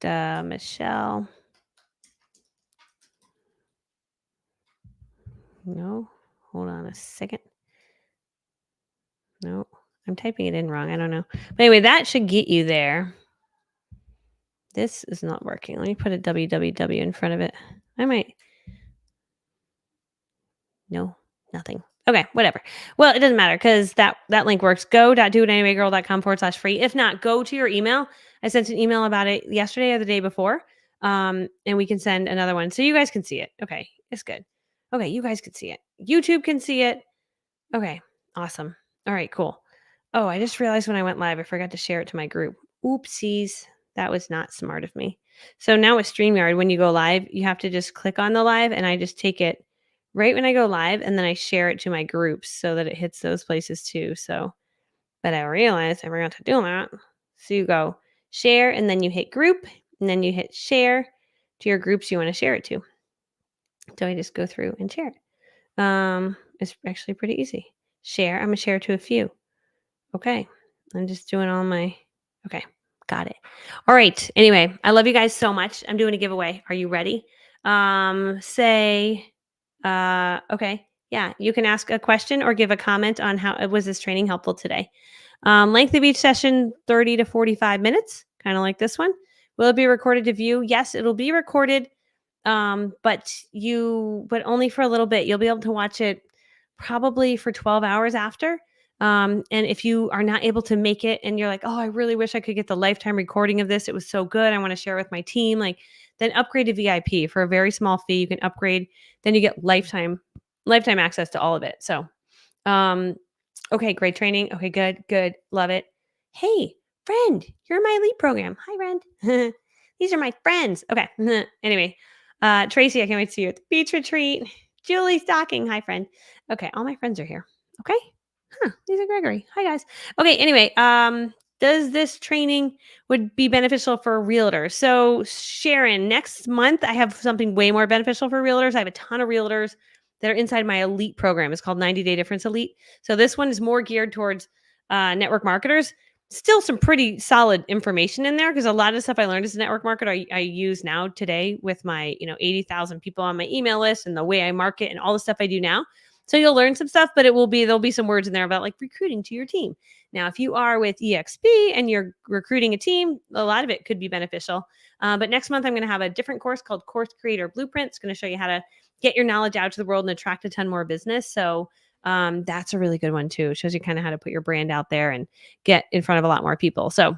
Michelle. No, hold on a second. No, I'm typing it in wrong. I don't know. But anyway, that should get you there. This is not working. Let me put a www in front of it. I might. No, nothing. Okay, whatever. Well, it doesn't matter because that link works. Go.doitanyway.com/free. If not, go to your email. I sent an email about it yesterday or the day before. And we can send another one so you guys can see it. Okay, it's good. Okay, you guys can see it. YouTube can see it. Okay, awesome. All right, cool. Oh, I just realized when I went live, I forgot to share it to my group. Oopsies. That was not smart of me. So now with StreamYard, when you go live, you have to just click on the live and I just take it right when I go live and then I share it to my groups so that it hits those places too. So, but I realized I forgot to do that. So you go share and then you hit group and then you hit share to your groups you want to share it to. So I just go through and share it. It's actually pretty easy. Share. I'm going to share to a few. Okay. I'm just doing all my, okay. Got it. All right. Anyway, I love you guys so much. I'm doing a giveaway. Are you ready? Okay. Yeah. You can ask a question or give a comment on how was this training helpful today. Length of each session, 30 to 45 minutes, kind of like this one. Will it be recorded to view? Yes, it'll be recorded. But only for a little bit. You'll be able to watch it probably for 12 hours after. And if you are not able to make it and you're like, oh, I really wish I could get the lifetime recording of this. It was so good. I want to share with my team. Then upgrade to VIP for a very small fee. You can upgrade. Then you get lifetime access to all of it. So, okay, great training. Okay, good. Love it. Hey, friend, you're in my elite program. Hi, friend. These are my friends. Okay. Anyway, Tracy, I can't wait to see you at the beach retreat. Julie Stocking. Hi, friend. Okay, all my friends are here. Okay. Lisa Gregory. Hi, guys. Okay, anyway, does this training would be beneficial for realtors? So Sharon, next month I have something way more beneficial for realtors. I have a ton of realtors that are inside my elite program. It's called 90 Day Difference Elite. So this one is more geared towards network marketers. Still some pretty solid information in there because a lot of stuff I learned as a network marketer I use now today with my 80,000 people on my email list and the way I market and all the stuff I do now. So you'll learn some stuff, but there'll be some words in there about like recruiting to your team. Now, if you are with EXP and you're recruiting a team, a lot of it could be beneficial. But next month, I'm going to have a different course called Course Creator Blueprint. It's going to show you how to get your knowledge out to the world and attract a ton more business. So That's a really good one too. It shows you kind of how to put your brand out there and get in front of a lot more people. So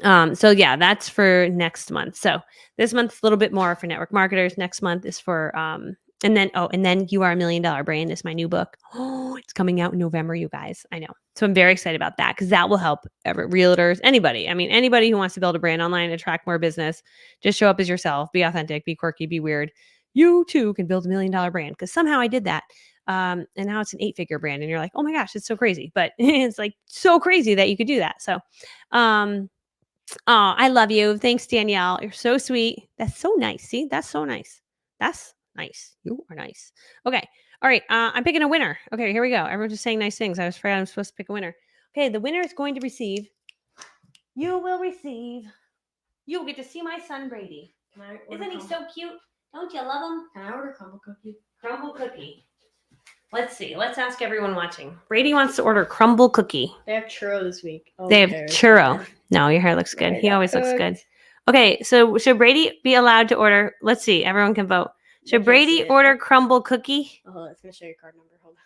yeah, that's for next month. So this month's a little bit more for network marketers. Next month is for and then You Are a $1 Million Brand is my new book. Oh, it's coming out in November, you guys. I know. So I'm very excited about that because that will help realtors, anybody. I mean, anybody who wants to build a brand online, attract more business, just show up as yourself, be authentic, be quirky, be weird. You too can build $1 million brand because somehow I did that. And now it's an 8-figure brand, and you're like, oh my gosh, it's so crazy. But it's like so crazy that you could do that. So, oh, I love you. Thanks, Danielle. You're so sweet. That's so nice. See, that's so nice. That's nice. You are nice. Okay. All right. I'm picking a winner. Okay, here we go. Everyone's just saying nice things. I was afraid I'm supposed to pick a winner. Okay, the winner is going to receive. You will receive. You'll get to see my son Brady. Isn't he so cute? Don't you love him? Can I order crumble cookie? Crumble cookie. Let's see. Let's ask everyone watching. Brady wants to order crumble cookie. They have churro this week. Oh, they have churro. No, your hair looks good. He always looks good. Okay, so should Brady be allowed to order? Let's see. Everyone can vote. Should Brady order crumble cookie? Oh, it's going to show your card number. Hold on.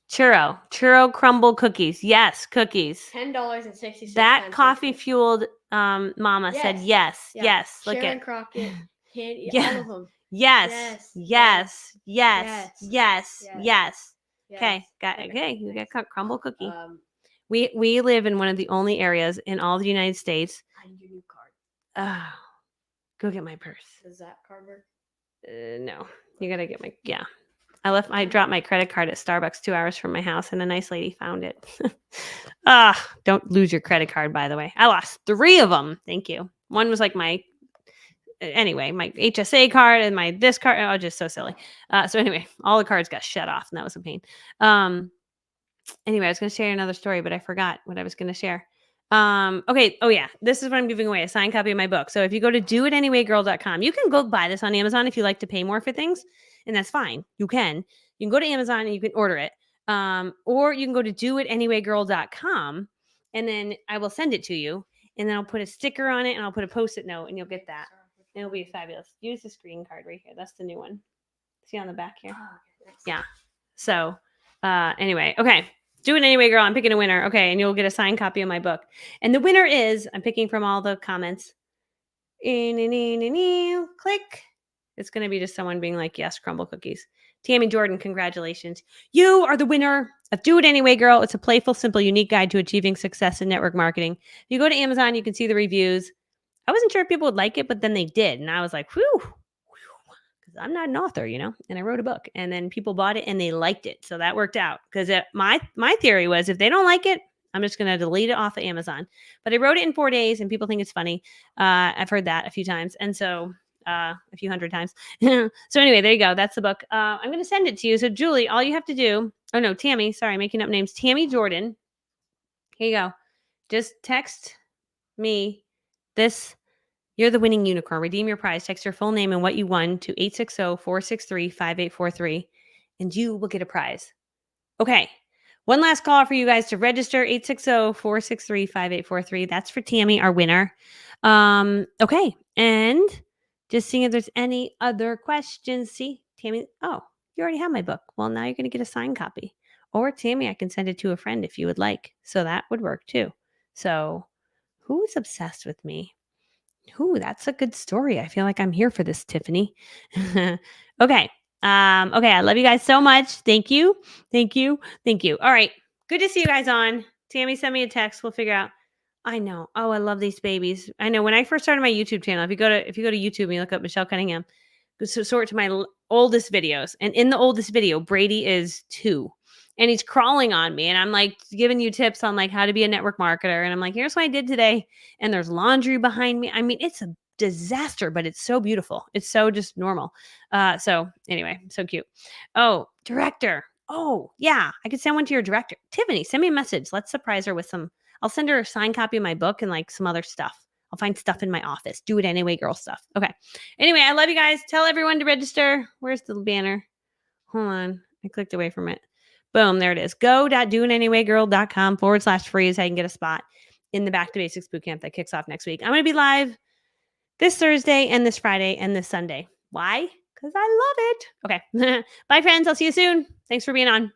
Churro crumble cookies. Yes, cookies. $10.66. That coffee fueled mama said yes. Yes. Look Sharon at Crockett. Yeah. All of them. Yes. Okay, you got crumble cookie. We live in one of the only areas in all the United States. I need your new card. Oh, go get my purse. Does that card work? No, you gotta get I dropped my credit card at Starbucks 2 hours from my house, and a nice lady found it. Don't lose your credit card, by the way. I lost 3 of them. Thank you. One was like my HSA card and my this card. Oh, just so silly. So anyway, all the cards got shut off, and that was a pain. Anyway, I was going to share another story, but I forgot what I was going to share. Okay. Oh yeah. This is what I'm giving away, a signed copy of my book. So if you go to doitanywaygirl.com, you can go buy this on Amazon if you like to pay more for things, and that's fine. You can go to Amazon and you can order it. Or you can go to doitanywaygirl.com, and then I will send it to you, and then I'll put a sticker on it, and I'll put a Post-it note, and you'll get that. It'll be fabulous. Use the screen card right here. That's the new one. See on the back here? Yeah. So anyway, okay. Do it anyway, girl. I'm picking a winner. Okay. And you'll get a signed copy of my book. And the winner is, I'm picking from all the comments. Click. It's going to be just someone being like, yes, crumble cookies. Tammy Jordan, congratulations. You are the winner of Do It Anyway, Girl. It's a playful, simple, unique guide to achieving success in network marketing. If you go to Amazon, you can see the reviews. I wasn't sure if people would like it, but then they did. And I was like, whew. Because I'm not an author, and I wrote a book, and then people bought it and they liked it. So that worked out, because my theory was, if they don't like it, I'm just going to delete it off of Amazon. But I wrote it in 4 days, and people think it's funny. I've heard that a few times. And so a few hundred times. So anyway, there you go. That's the book. I'm going to send it to you. So Julie, all you have to do, Tammy, sorry, making up names. Tammy Jordan. Here you go. Just text me this. You're the winning unicorn. Redeem your prize. Text your full name and what you won to 860-463-5843, and you will get a prize. Okay. One last call for you guys to register, 860-463-5843. That's for Tammy, our winner. Okay. And just seeing if there's any other questions. See, Tammy, you already have my book. Well, now you're going to get a signed copy. Or Tammy, I can send it to a friend if you would like. So that would work too. So who's obsessed with me? Ooh, that's a good story. I feel like I'm here for this, Tiffany. Okay. Okay. I love you guys so much. Thank you. All right. Good to see you guys on. Tammy, send me a text. We'll figure out. I know. Oh, I love these babies. I know. When I first started my YouTube channel, if you go to YouTube and you look up Michelle Cunningham, sort to my oldest videos. And in the oldest video, Brady is 2. And he's crawling on me, and I'm like giving you tips on like how to be a network marketer. And I'm like, here's what I did today. And there's laundry behind me. I mean, it's a disaster, but it's so beautiful. It's so just normal. So anyway, so cute. Oh, director. Oh yeah. I could send one to your director. Tiffany, send me a message. Let's surprise her with I'll send her a signed copy of my book and like some other stuff. I'll find stuff in my office. Do it anyway, girl stuff. Okay. Anyway, I love you guys. Tell everyone to register. Where's the banner? Hold on. I clicked away from it. Boom, there it is. go.doitanywaygirl.com/free is how you can get a spot in the Back to Basics Bootcamp that kicks off next week. I'm going to be live this Thursday and this Friday and this Sunday. Why? because I love it. Okay. Bye, friends. I'll see you soon. Thanks for being on.